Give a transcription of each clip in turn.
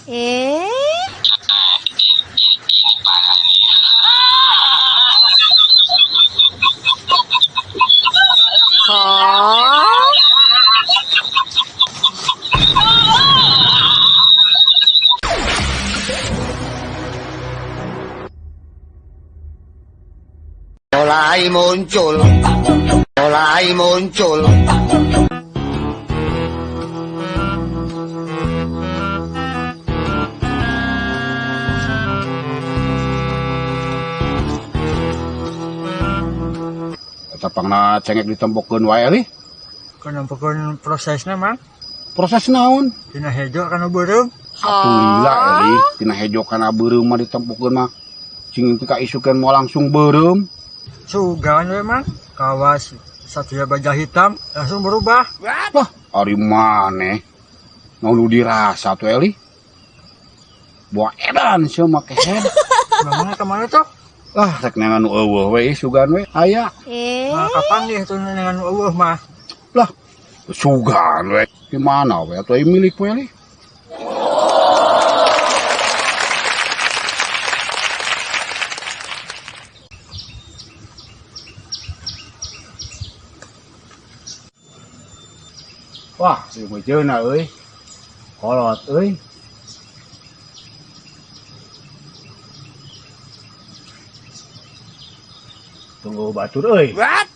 Eh? Hah? Mulai muncul. Tapangna cengek ditempokeun wae li. Kenampekeun prosesna mang Proses naon? tina hejo kana beureum. Alhamdulillah li, tina hejo kana beureum mah ditempokeun mah cing teu kaisukeun moal langsung beureum. Sugan we mang kawas satria baja hitam langsung berubah. Lah, ari maneh nu dirasa tuh li. Buah edan sia make head. Mamangna kemana tuh? Lah, rek nengan nu eueuh we sugan we aya. Nah, kapan deh tuh dengan eueuh mah? Lah, sugan we. Di mana we atuh milik we li? Wah, ieu mah jeuna euy. Kolot euy. Tunggu batur euy. What?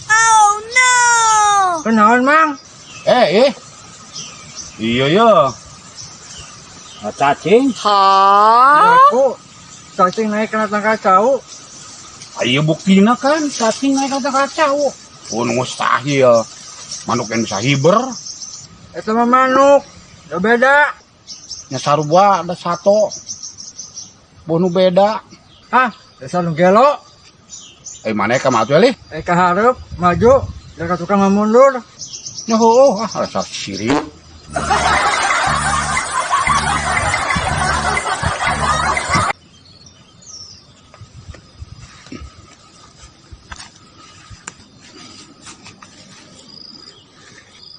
Oh no! Kenaon mang? Iya ya. Cacing. Hah? Aku cacing naik kena tangka cau. Ayo buktina kan cacing naik kata kacau. Oh mustahil. Manuk yang bisa hiber. Itu mah manuk. Udah beda. Nya sarua ada satu. Bonu beda. Ah, dasar nu gelo. Mana ka mah atuh li? Kaharep maju. Dari tukang mundur. Nya heueuh rasa sirik.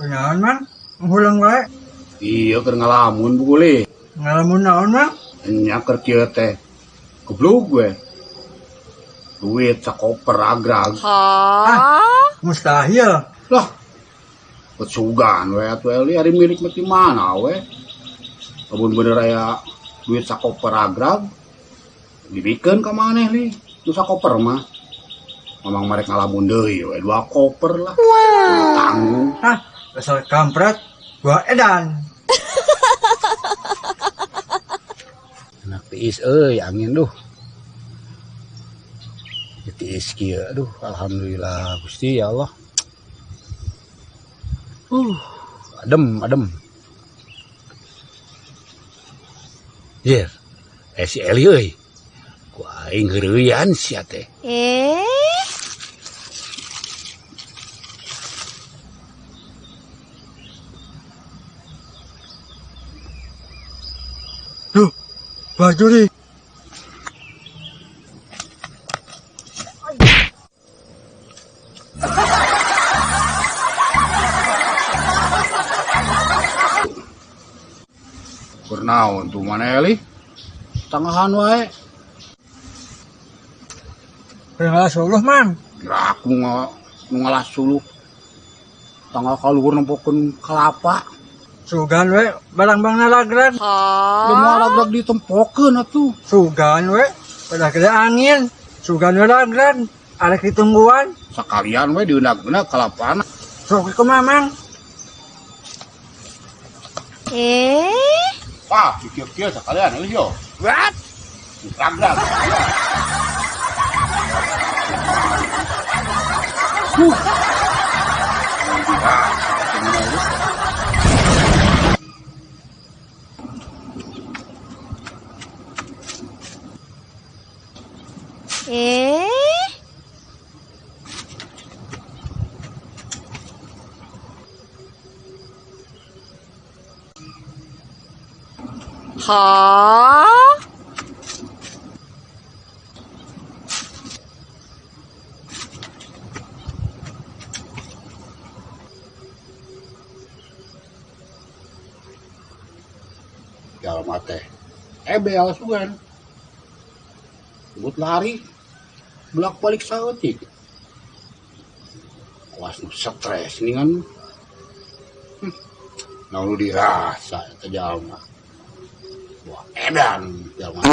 Kenaon mang? Ngulang wae. Iya keur ngalamun bukuli. Ngalamun naon mang? Nya keur kieu teh. Goblok gue. Duit sakoper agrag. Hah? Mustahil. Lah. Pesugan we atuh li ari milik mah ti mana we. Amun bener aya duit sakoper agrag dibikeun ka maneh li. Nu sakoper mah. Mamang marek ngalamun deui we 2 koper lah. Wow. Tanggung. Ah, dasar kampret. Gua edan. Anak tiis euy angin duh. Tiis kieu aduh alhamdulillah Gusti ya Allah. Adem. Yer. Si Eli euy. Ku aing heureuyan sia teh. Duh, baju nih. Kurnaon tuh mana Eli? Tangahan wae. Ngalas suluh mang. Kira aku ngalas suluk. Tanggal kaluhur nempokeun kelapa. Sugan we barang-barang nalagran. Da moal agrag ditempokeun atuh. Sugan we pada gede angin. Sugan we lagran. Arek ditungguan. Sakalian we diundag-undag kelapana. Sok ke mamang. Wah, kieu sakalian euy yo. What? Agrag. Hah? jalma teh ebel sugan sebut lari bolak balik saeutik was nu stres ningan naon dirasa eta jalma wah edan jalma